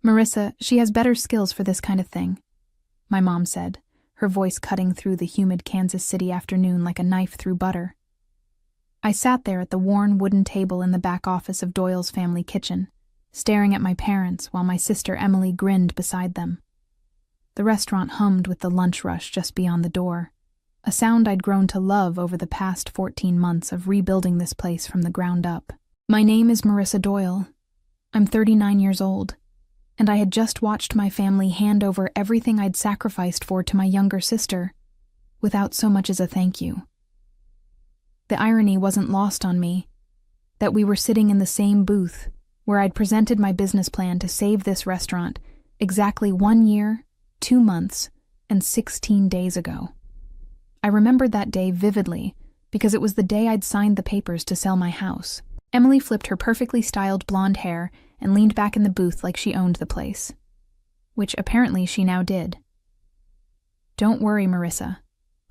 "Marissa, she has better skills for this kind of thing," my mom said, her voice cutting through the humid Kansas City afternoon like a knife through butter. I sat there at the worn wooden table in the back office of Doyle's family kitchen, staring at my parents while my sister Emily grinned beside them. The restaurant hummed with the lunch rush just beyond the door, a sound I'd grown to love over the past 14 months of rebuilding this place from the ground up. "My name is Marissa Doyle. I'm 39 years old, and I had just watched my family hand over everything I'd sacrificed for to my younger sister, without so much as a thank you." The irony wasn't lost on me, that we were sitting in the same booth where I'd presented my business plan to save this restaurant exactly 1 year, 2 months, and 16 days ago. I remembered that day vividly because it was the day I'd signed the papers to sell my house. Emily flipped her perfectly styled blonde hair and leaned back in the booth like she owned the place, which apparently she now did. "Don't worry, Marissa.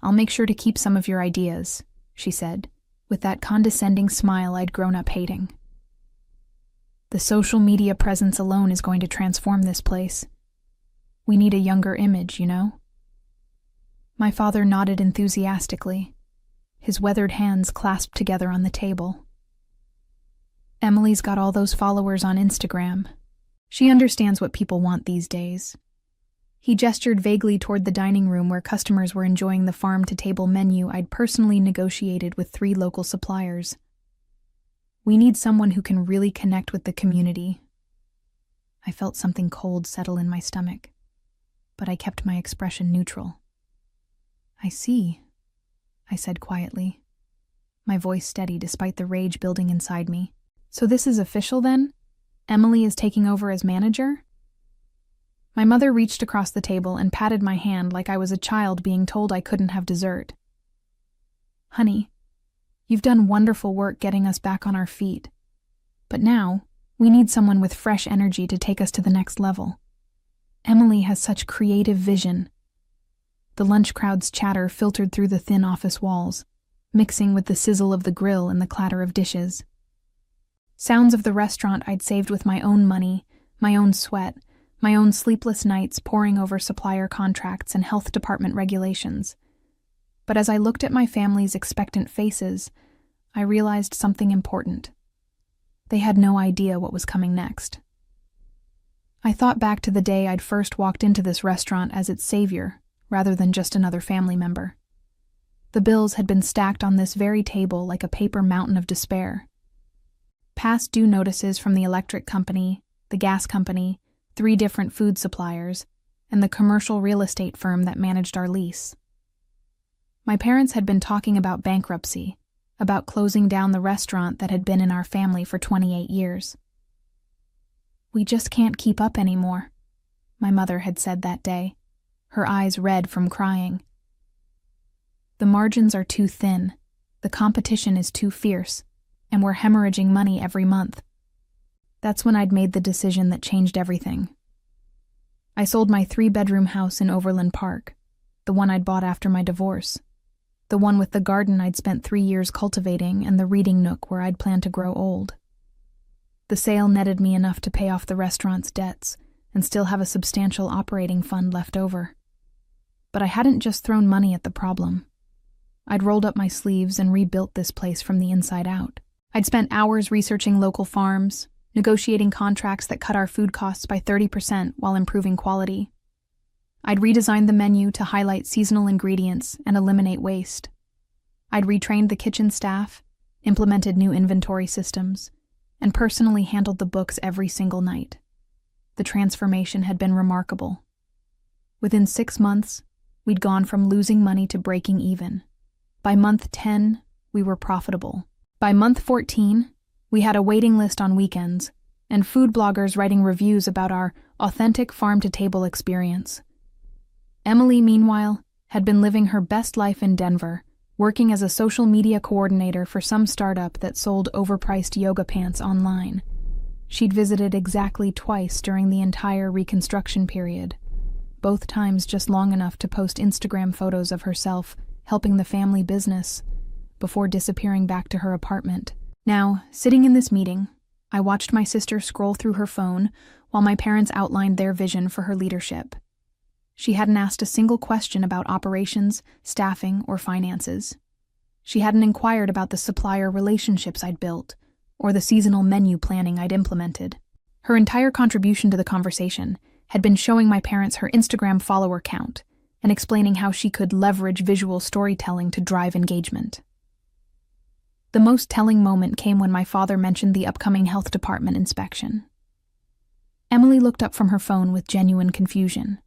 I'll make sure to keep some of your ideas," she said, with that condescending smile I'd grown up hating. "The social media presence alone is going to transform this place. We need a younger image, you know?" My father nodded enthusiastically, his weathered hands clasped together on the table. "Emily's got all those followers on Instagram. She understands what people want these days." He gestured vaguely toward the dining room where customers were enjoying the farm-to-table menu I'd personally negotiated with 3 local suppliers. "We need someone who can really connect with the community." I felt something cold settle in my stomach, but I kept my expression neutral. "I see," I said quietly, my voice steady despite the rage building inside me. "So this is official then? Emily is taking over as manager?" My mother reached across the table and patted my hand like I was a child being told I couldn't have dessert. "Honey, you've done wonderful work getting us back on our feet. But now, we need someone with fresh energy to take us to the next level. Emily has such creative vision." The lunch crowd's chatter filtered through the thin office walls, mixing with the sizzle of the grill and the clatter of dishes. Sounds of the restaurant I'd saved with my own money, my own sweat, my own sleepless nights poring over supplier contracts and health department regulations. But as I looked at my family's expectant faces, I realized something important. They had no idea what was coming next. I thought back to the day I'd first walked into this restaurant as its savior, rather than just another family member. The bills had been stacked on this very table like a paper mountain of despair. Past due notices from the electric company, the gas company, 3 different food suppliers, and the commercial real estate firm that managed our lease. My parents had been talking about bankruptcy, about closing down the restaurant that had been in our family for 28 years. "We just can't keep up anymore," my mother had said that day, her eyes red from crying. "The margins are too thin, the competition is too fierce, and we're hemorrhaging money every month." That's when I'd made the decision that changed everything. I sold my 3-bedroom house in Overland Park, the one I'd bought after my divorce, the one with the garden I'd spent 3 years cultivating and the reading nook where I'd planned to grow old. The sale netted me enough to pay off the restaurant's debts and still have a substantial operating fund left over. But I hadn't just thrown money at the problem. I'd rolled up my sleeves and rebuilt this place from the inside out. I'd spent hours researching local farms, negotiating contracts that cut our food costs by 30% while improving quality. I'd redesigned the menu to highlight seasonal ingredients and eliminate waste. I'd retrained the kitchen staff, implemented new inventory systems, and personally handled the books every single night. The transformation had been remarkable. Within 6 months, we'd gone from losing money to breaking even. By month 10, we were profitable. By month 14, we had a waiting list on weekends, and food bloggers writing reviews about our authentic farm-to-table experience. Emily, meanwhile, had been living her best life in Denver, working as a social media coordinator for some startup that sold overpriced yoga pants online. She'd visited exactly twice during the entire reconstruction period, both times just long enough to post Instagram photos of herself helping the family business, before disappearing back to her apartment. Now, sitting in this meeting, I watched my sister scroll through her phone while my parents outlined their vision for her leadership. She hadn't asked a single question about operations, staffing, or finances. She hadn't inquired about the supplier relationships I'd built, or the seasonal menu planning I'd implemented. Her entire contribution to the conversation had been showing my parents her Instagram follower count and explaining how she could leverage visual storytelling to drive engagement. The most telling moment came when my father mentioned the upcoming health department inspection. Emily looked up from her phone with genuine confusion.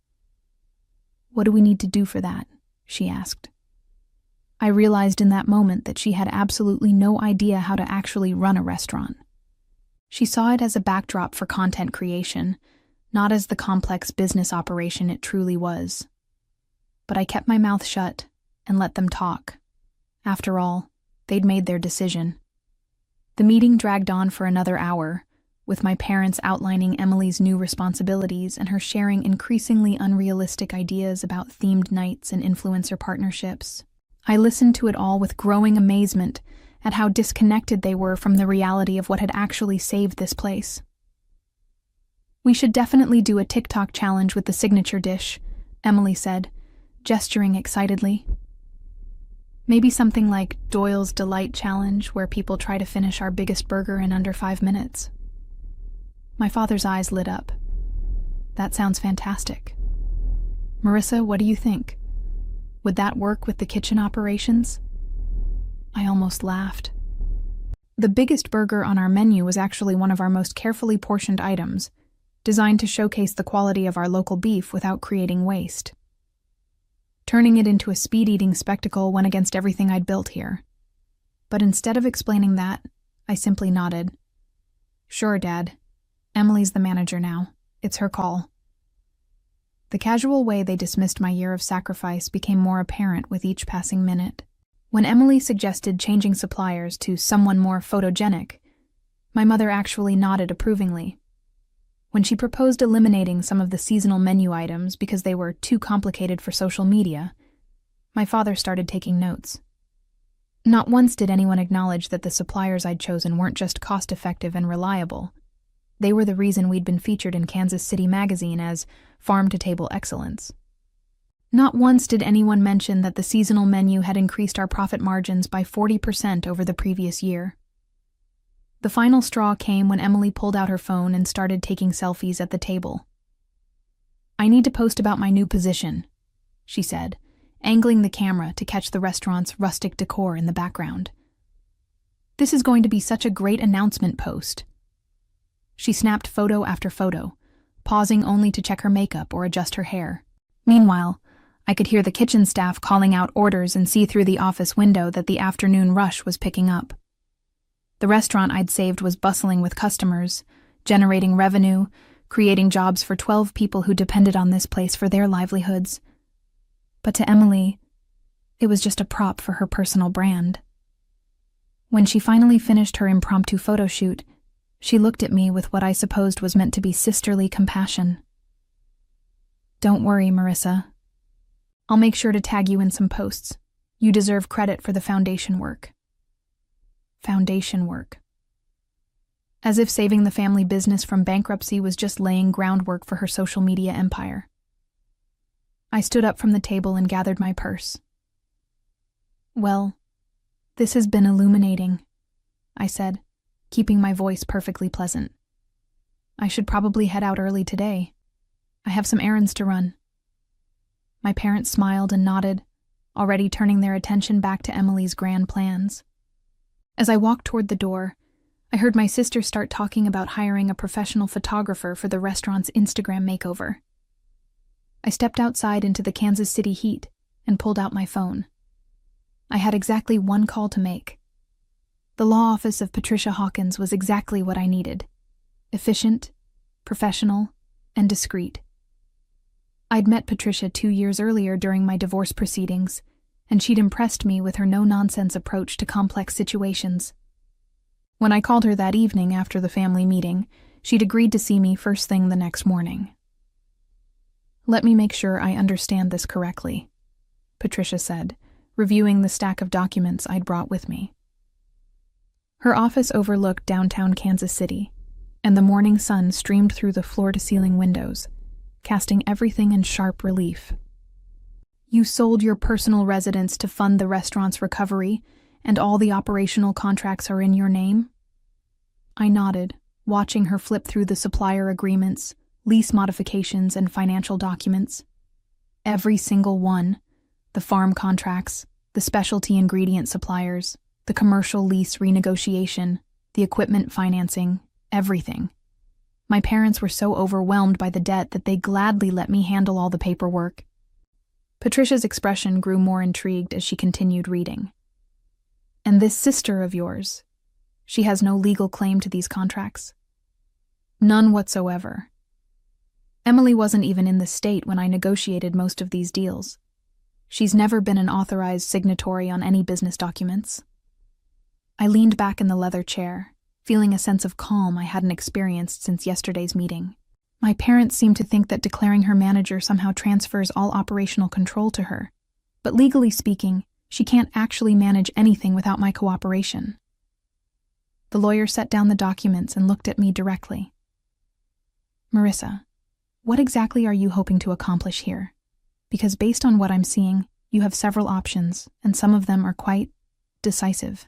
"What do we need to do for that?" she asked. I realized in that moment that she had absolutely no idea how to actually run a restaurant. She saw it as a backdrop for content creation, not as the complex business operation it truly was. But I kept my mouth shut and let them talk. After all, they'd made their decision. The meeting dragged on for another hour, with my parents outlining Emily's new responsibilities and her sharing increasingly unrealistic ideas about themed nights and influencer partnerships. I listened to it all with growing amazement at how disconnected they were from the reality of what had actually saved this place. "We should definitely do a TikTok challenge with the signature dish," Emily said, gesturing excitedly. "Maybe something like Doyle's Delight Challenge, where people try to finish our biggest burger in under 5 minutes. My father's eyes lit up. "That sounds fantastic. Marissa, what do you think? Would that work with the kitchen operations?" I almost laughed. The biggest burger on our menu was actually one of our most carefully portioned items, designed to showcase the quality of our local beef without creating waste. Turning it into a speed-eating spectacle went against everything I'd built here. But instead of explaining that, I simply nodded. "Sure, Dad. Emily's the manager now. It's her call." The casual way they dismissed my year of sacrifice became more apparent with each passing minute. When Emily suggested changing suppliers to someone more photogenic, my mother actually nodded approvingly. When she proposed eliminating some of the seasonal menu items because they were too complicated for social media, my father started taking notes. Not once did anyone acknowledge that the suppliers I'd chosen weren't just cost-effective and reliable. They were the reason we'd been featured in Kansas City Magazine as farm-to-table excellence. Not once did anyone mention that the seasonal menu had increased our profit margins by 40% over the previous year. The final straw came when Emily pulled out her phone and started taking selfies at the table. "I need to post about my new position," she said, angling the camera to catch the restaurant's rustic decor in the background. "This is going to be such a great announcement post." She snapped photo after photo, pausing only to check her makeup or adjust her hair. Meanwhile, I could hear the kitchen staff calling out orders and see through the office window that the afternoon rush was picking up. The restaurant I'd saved was bustling with customers, generating revenue, creating jobs for 12 people who depended on this place for their livelihoods. But to Emily, it was just a prop for her personal brand. When she finally finished her impromptu photo shoot, she looked at me with what I supposed was meant to be sisterly compassion. "Don't worry, Marissa. I'll make sure to tag you in some posts. You deserve credit for the foundation work." Foundation work. As if saving the family business from bankruptcy was just laying groundwork for her social media empire. I stood up from the table and gathered my purse. "Well, this has been illuminating," I said, keeping my voice perfectly pleasant. "I should probably head out early today. I have some errands to run." My parents smiled and nodded, already turning their attention back to Emily's grand plans. As I walked toward the door, I heard my sister start talking about hiring a professional photographer for the restaurant's Instagram makeover. I stepped outside into the Kansas City heat and pulled out my phone. I had exactly one call to make. The law office of Patricia Hawkins was exactly what I needed: efficient, professional, and discreet. I'd met Patricia 2 years earlier during my divorce proceedings, and she'd impressed me with her no-nonsense approach to complex situations. When I called her that evening after the family meeting, she'd agreed to see me first thing the next morning. "Let me make sure I understand this correctly," Patricia said, reviewing the stack of documents I'd brought with me. Her office overlooked downtown Kansas City, and the morning sun streamed through the floor-to-ceiling windows, casting everything in sharp relief. You sold your personal residence to fund the restaurant's recovery, and all the operational contracts are in your name? I nodded, watching her flip through the supplier agreements, lease modifications, and financial documents. Every single one, the farm contracts, the specialty ingredient suppliers, the commercial lease renegotiation, the equipment financing, everything. My parents were so overwhelmed by the debt that they gladly let me handle all the paperwork. Patricia's expression grew more intrigued as she continued reading. And this sister of yours, she has no legal claim to these contracts? None whatsoever. Emily wasn't even in the state when I negotiated most of these deals. She's never been an authorized signatory on any business documents. I leaned back in the leather chair, feeling a sense of calm I hadn't experienced since yesterday's meeting. My parents seem to think that declaring her manager somehow transfers all operational control to her, but legally speaking, she can't actually manage anything without my cooperation. The lawyer set down the documents and looked at me directly. Marissa, what exactly are you hoping to accomplish here? Because based on what I'm seeing, you have several options, and some of them are quite decisive.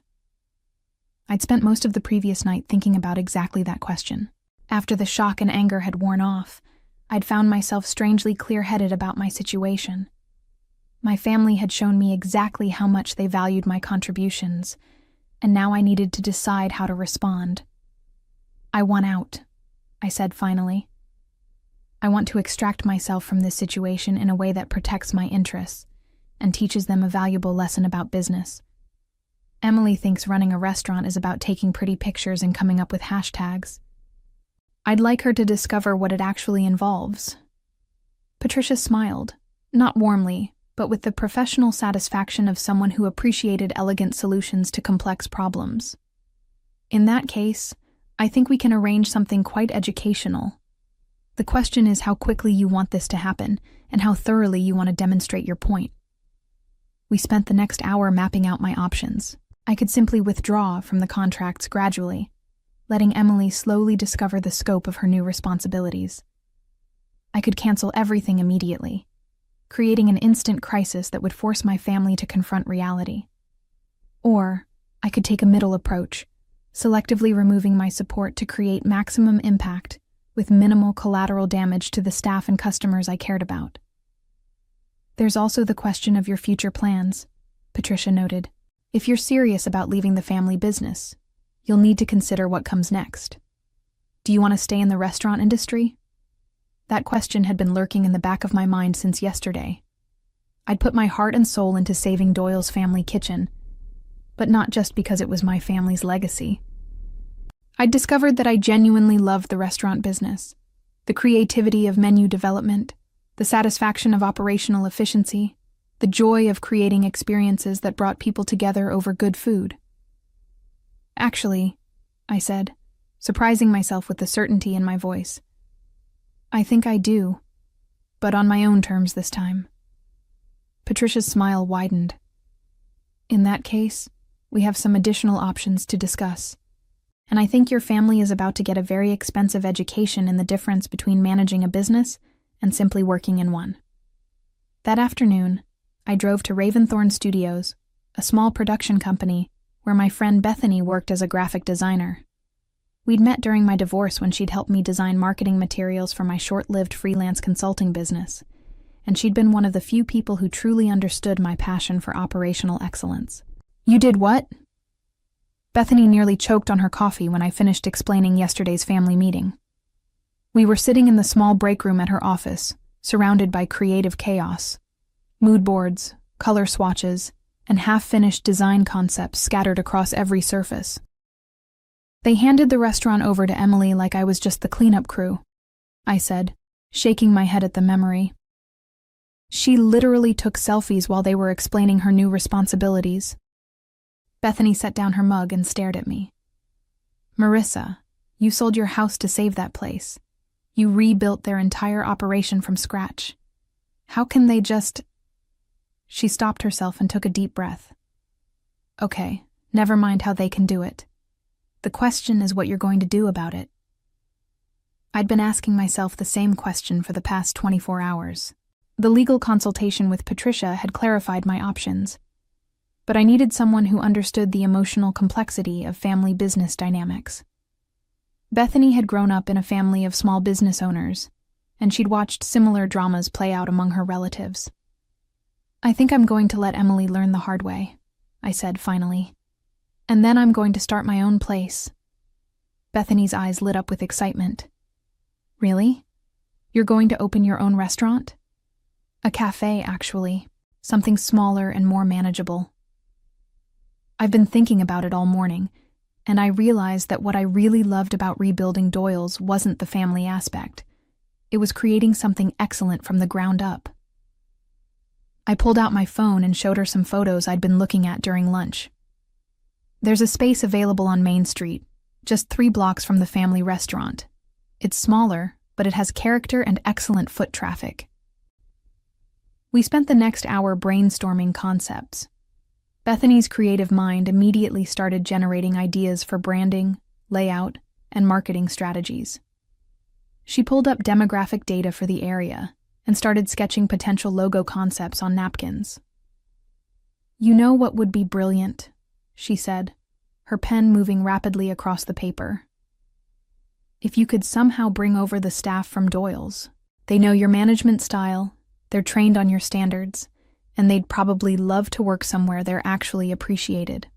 I'd spent most of the previous night thinking about exactly that question. After the shock and anger had worn off, I'd found myself strangely clear-headed about my situation. My family had shown me exactly how much they valued my contributions, and now I needed to decide how to respond. I want out, I said finally. I want to extract myself from this situation in a way that protects my interests and teaches them a valuable lesson about business. Emily thinks running a restaurant is about taking pretty pictures and coming up with hashtags. I'd like her to discover what it actually involves. Patricia smiled, not warmly, but with the professional satisfaction of someone who appreciated elegant solutions to complex problems. In that case, I think we can arrange something quite educational. The question is how quickly you want this to happen and how thoroughly you want to demonstrate your point. We spent the next hour mapping out my options. I could simply withdraw from the contracts gradually, letting Emily slowly discover the scope of her new responsibilities. I could cancel everything immediately, creating an instant crisis that would force my family to confront reality. Or I could take a middle approach, selectively removing my support to create maximum impact with minimal collateral damage to the staff and customers I cared about. There's also the question of your future plans, Patricia noted. If you're serious about leaving the family business, you'll need to consider what comes next. Do you want to stay in the restaurant industry? That question had been lurking in the back of my mind since yesterday. I'd put my heart and soul into saving Doyle's family kitchen, but not just because it was my family's legacy. I'd discovered that I genuinely loved the restaurant business, the creativity of menu development, the satisfaction of operational efficiency, the joy of creating experiences that brought people together over good food. Actually, I said, surprising myself with the certainty in my voice, I think I do, but on my own terms this time. Patricia's smile widened. In that case, we have some additional options to discuss. And I think your family is about to get a very expensive education in the difference between managing a business and simply working in one. That afternoon, I drove to Raventhorn Studios, a small production company where my friend Bethany worked as a graphic designer. We'd met during my divorce when she'd helped me design marketing materials for my short-lived freelance consulting business, and she'd been one of the few people who truly understood my passion for operational excellence. You did what? Bethany nearly choked on her coffee when I finished explaining yesterday's family meeting. We were sitting in the small break room at her office, surrounded by creative chaos. Mood boards, color swatches, and half-finished design concepts scattered across every surface. They handed the restaurant over to Emily like I was just the cleanup crew, I said, shaking my head at the memory. She literally took selfies while they were explaining her new responsibilities. Bethany set down her mug and stared at me. Marissa, you sold your house to save that place. You rebuilt their entire operation from scratch. How can they just... She stopped herself and took a deep breath. Okay, never mind how they can do it. The question is what you're going to do about it. I'd been asking myself the same question for the past 24 hours. The legal consultation with Patricia had clarified my options, but I needed someone who understood the emotional complexity of family business dynamics. Bethany had grown up in a family of small business owners, and she'd watched similar dramas play out among her relatives. "I think I'm going to let Emily learn the hard way," I said finally. "And then I'm going to start my own place." Bethany's eyes lit up with excitement. "Really? You're going to open your own restaurant?" "A cafe, actually. Something smaller and more manageable." I've been thinking about it all morning, and I realized that what I really loved about rebuilding Doyle's wasn't the family aspect. It was creating something excellent from the ground up. I pulled out my phone and showed her some photos I'd been looking at during lunch. There's a space available on Main Street, just 3 blocks from the family restaurant. It's smaller, but it has character and excellent foot traffic. We spent the next hour brainstorming concepts. Bethany's creative mind immediately started generating ideas for branding, layout, and marketing strategies. She pulled up demographic data for the area and started sketching potential logo concepts on napkins. "You know what would be brilliant?" she said, her pen moving rapidly across the paper. "If you could somehow bring over the staff from Doyle's. They know your management style, they're trained on your standards, and they'd probably love to work somewhere they're actually appreciated."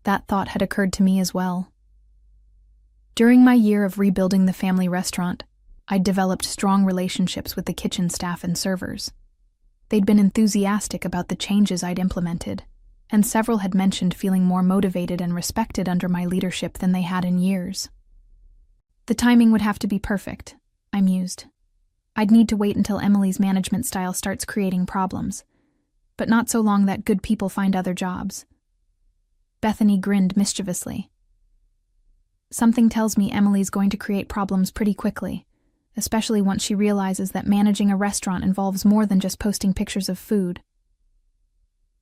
That thought had occurred to me as well. During my year of rebuilding the family restaurant, I'd developed strong relationships with the kitchen staff and servers. They'd been enthusiastic about the changes I'd implemented, and several had mentioned feeling more motivated and respected under my leadership than they had in years. The timing would have to be perfect, I mused. I'd need to wait until Emily's management style starts creating problems, but not so long that good people find other jobs. Bethany grinned mischievously. "Something tells me Emily's going to create problems pretty quickly, especially once she realizes that managing a restaurant involves more than just posting pictures of food."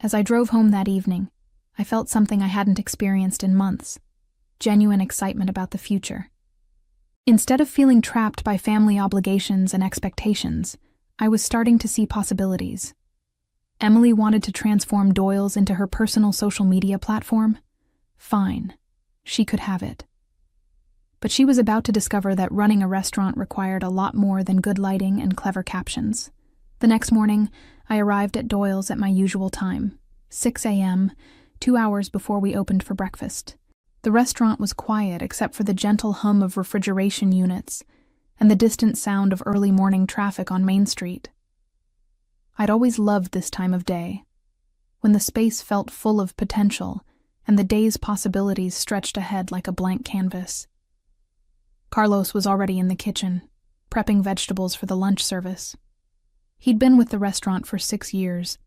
As I drove home that evening, I felt something I hadn't experienced in months: genuine excitement about the future. Instead of feeling trapped by family obligations and expectations, I was starting to see possibilities. Emily wanted to transform Doyle's into her personal social media platform. Fine, she could have it. But she was about to discover that running a restaurant required a lot more than good lighting and clever captions. The next morning, I arrived at Doyle's at my usual time, 6 a.m., 2 hours before we opened for breakfast. The restaurant was quiet except for the gentle hum of refrigeration units and the distant sound of early morning traffic on Main Street. I'd always loved this time of day, when the space felt full of potential and the day's possibilities stretched ahead like a blank canvas. Carlos was already in the kitchen, prepping vegetables for the lunch service. He'd been with the restaurant for 6 years,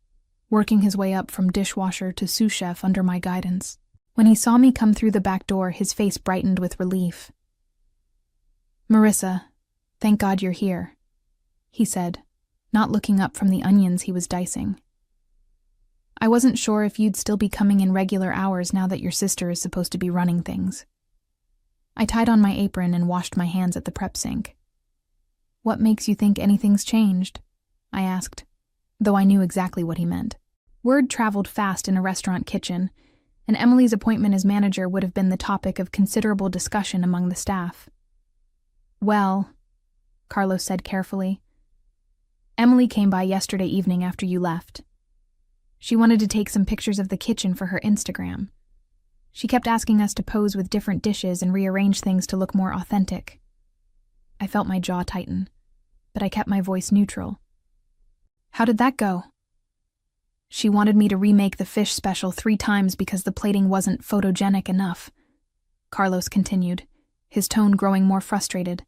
working his way up from dishwasher to sous chef under my guidance. When he saw me come through the back door, his face brightened with relief. "Marissa, thank God you're here," he said, not looking up from the onions he was dicing. "I wasn't sure if you'd still be coming in regular hours now that your sister is supposed to be running things." I tied on my apron and washed my hands at the prep sink. "What makes you think anything's changed?" I asked, though I knew exactly what he meant. Word traveled fast in a restaurant kitchen, and Emily's appointment as manager would have been the topic of considerable discussion among the staff. "Well," Carlos said carefully, "Emily came by yesterday evening after you left. She wanted to take some pictures of the kitchen for her Instagram. She kept asking us to pose with different dishes and rearrange things to look more authentic." I felt my jaw tighten, but I kept my voice neutral. "How did that go?" "She wanted me to remake the fish special 3 times because the plating wasn't photogenic enough," Carlos continued, his tone growing more frustrated.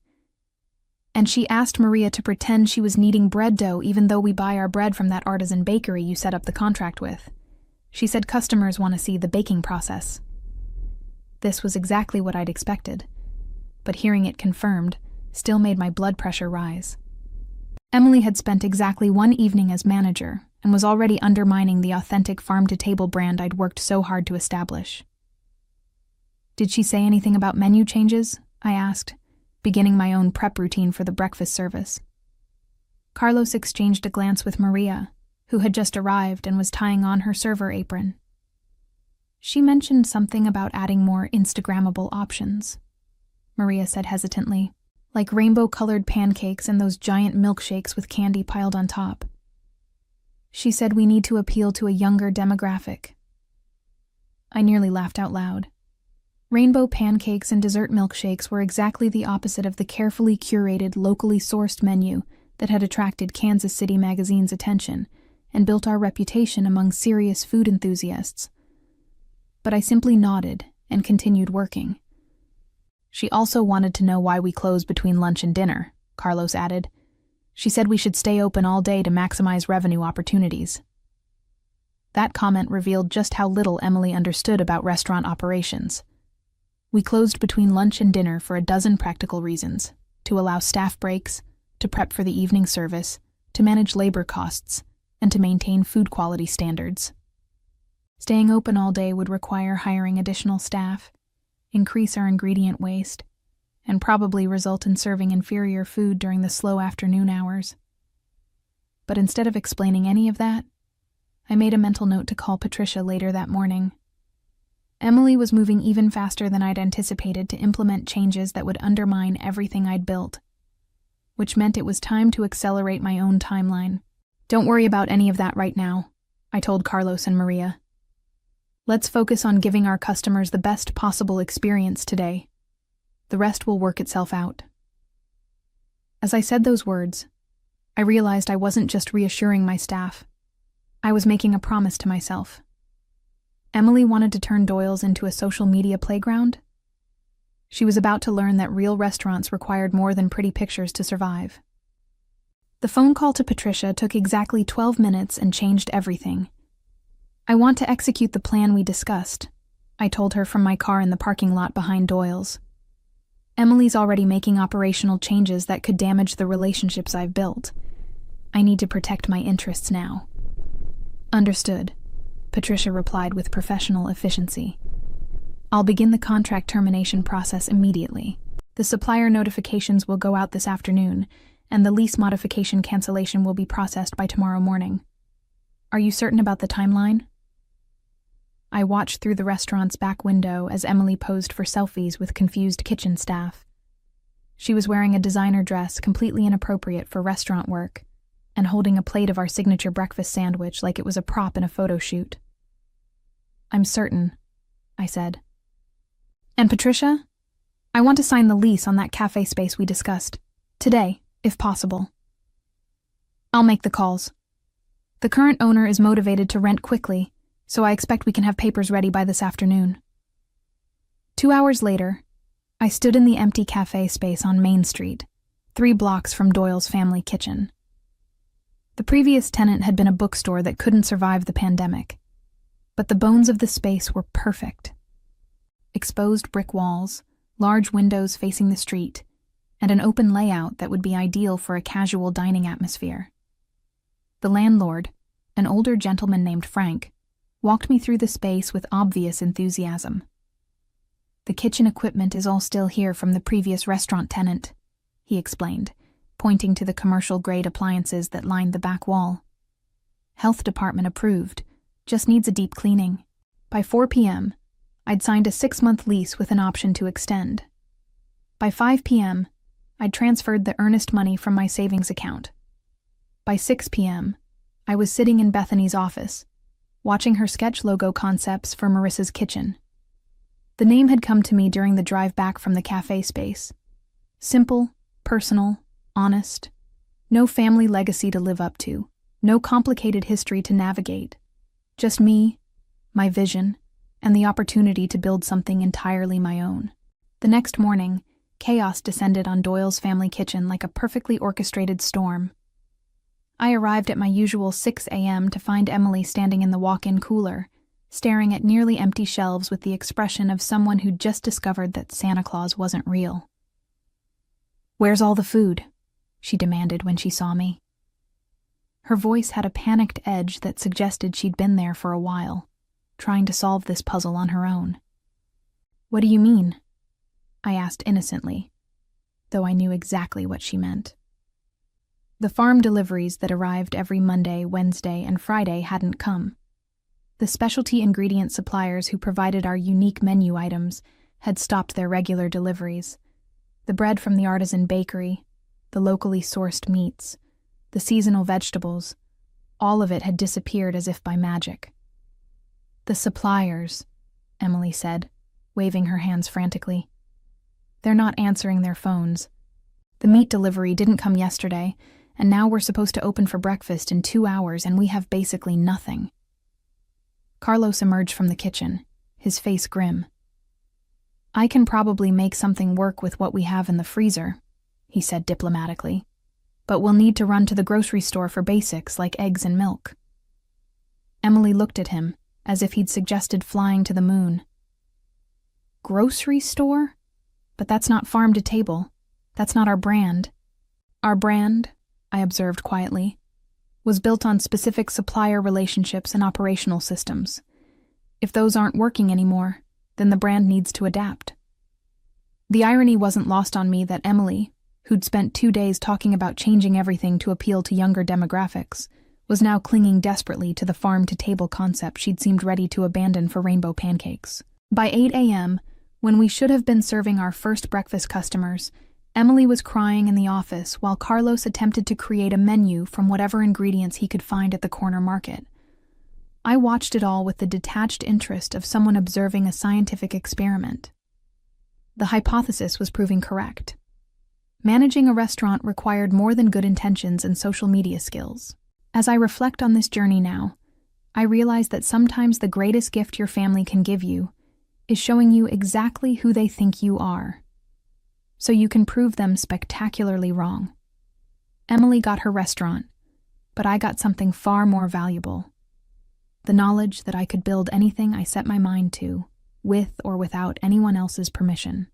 "And she asked Maria to pretend she was kneading bread dough even though we buy our bread from that artisan bakery you set up the contract with. She said customers want to see the baking process." This was exactly what I'd expected, but hearing it confirmed still made my blood pressure rise. Emily had spent exactly 1 evening as manager and was already undermining the authentic farm-to-table brand I'd worked so hard to establish. "Did she say anything about menu changes?" I asked, beginning my own prep routine for the breakfast service. Carlos exchanged a glance with Maria, who had just arrived and was tying on her server apron. She mentioned something about adding more Instagrammable options, Maria said hesitantly, like rainbow-colored pancakes and those giant milkshakes with candy piled on top. She said we need to appeal to a younger demographic. I nearly laughed out loud. Rainbow pancakes and dessert milkshakes were exactly the opposite of the carefully curated, locally sourced menu that had attracted Kansas City Magazine's attention and built our reputation among serious food enthusiasts. But I simply nodded and continued working. She also wanted to know why we closed between lunch and dinner, Carlos added. She said we should stay open all day to maximize revenue opportunities. That comment revealed just how little Emily understood about restaurant operations. We closed between lunch and dinner for a dozen practical reasons: to allow staff breaks, to prep for the evening service, to manage labor costs, and to maintain food quality standards. Staying open all day would require hiring additional staff, increase our ingredient waste, and probably result in serving inferior food during the slow afternoon hours. But instead of explaining any of that, I made a mental note to call Patricia later that morning. Emily was moving even faster than I'd anticipated to implement changes that would undermine everything I'd built, which meant it was time to accelerate my own timeline. Don't worry about any of that right now, I told Carlos and Maria. Let's focus on giving our customers the best possible experience today. The rest will work itself out. As I said those words, I realized I wasn't just reassuring my staff. I was making a promise to myself. Emily wanted to turn Doyle's into a social media playground. She was about to learn that real restaurants required more than pretty pictures to survive. The phone call to Patricia took exactly 12 minutes and changed everything. I want to execute the plan we discussed, I told her from my car in the parking lot behind Doyle's. Emily's already making operational changes that could damage the relationships I've built. I need to protect my interests now. Understood, Patricia replied with professional efficiency. I'll begin the contract termination process immediately. The supplier notifications will go out this afternoon, and the lease modification cancellation will be processed by tomorrow morning. Are you certain about the timeline? I watched through the restaurant's back window as Emily posed for selfies with confused kitchen staff. She was wearing a designer dress completely inappropriate for restaurant work and holding a plate of our signature breakfast sandwich like it was a prop in a photo shoot. I'm certain, I said. And Patricia, I want to sign the lease on that cafe space we discussed. Today, if possible. I'll make the calls. The current owner is motivated to rent quickly, so I expect we can have papers ready by this afternoon. 2 hours later, I stood in the empty cafe space on Main Street, 3 blocks from Doyle's family kitchen. The previous tenant had been a bookstore that couldn't survive the pandemic, but the bones of the space were perfect. Exposed brick walls, large windows facing the street, and an open layout that would be ideal for a casual dining atmosphere. The landlord, an older gentleman named Frank, walked me through the space with obvious enthusiasm. The kitchen equipment is all still here from the previous restaurant tenant, he explained, pointing to the commercial-grade appliances that lined the back wall. Health department approved, just needs a deep cleaning. By 4 p.m., I'd signed a 6-month lease with an option to extend. By 5 p.m., I'd transferred the earnest money from my savings account. By 6 p.m., I was sitting in Bethany's office, watching her sketch logo concepts for Marissa's kitchen. The name had come to me during the drive back from the cafe space. Simple, personal, honest. No family legacy to live up to. No complicated history to navigate. Just me, my vision, and the opportunity to build something entirely my own. The next morning, chaos descended on Doyle's family kitchen like a perfectly orchestrated storm. I arrived at my usual 6 a.m. to find Emily standing in the walk-in cooler, staring at nearly empty shelves with the expression of someone who'd just discovered that Santa Claus wasn't real. "Where's all the food?" she demanded when she saw me. Her voice had a panicked edge that suggested she'd been there for a while, trying to solve this puzzle on her own. "What do you mean?" I asked innocently. though I knew exactly what she meant. The farm deliveries that arrived every Monday, Wednesday, and Friday hadn't come. The specialty ingredient suppliers who provided our unique menu items had stopped their regular deliveries. The bread from the artisan bakery, the locally sourced meats, the seasonal vegetables, all of it had disappeared as if by magic. "The suppliers," Emily said, waving her hands frantically. "They're not answering their phones. The meat delivery didn't come yesterday, and now we're supposed to open for breakfast in 2 hours and we have basically nothing." Carlos emerged from the kitchen, his face grim. "I can probably make something work with what we have in the freezer," he said diplomatically, "but we'll need to run to the grocery store for basics like eggs and milk." Emily looked at him, as if he'd suggested flying to the moon. "Grocery store? But that's not farm to table. That's not our brand." "Our brand," I observed quietly, "was built on specific supplier relationships and operational systems. If those aren't working anymore, then the brand needs to adapt." The irony wasn't lost on me that Emily, who'd spent 2 days talking about changing everything to appeal to younger demographics, was now clinging desperately to the farm-to-table concept she'd seemed ready to abandon for rainbow pancakes. By 8 a.m., when we should have been serving our first breakfast customers, Emily was crying in the office while Carlos attempted to create a menu from whatever ingredients he could find at the corner market. I watched it all with the detached interest of someone observing a scientific experiment. The hypothesis was proving correct. Managing a restaurant required more than good intentions and social media skills. As I reflect on this journey now, I realize that sometimes the greatest gift your family can give you is showing you exactly who they think you are, so you can prove them spectacularly wrong. Emily got her restaurant, but I got something far more valuable: the knowledge that I could build anything I set my mind to, with or without anyone else's permission.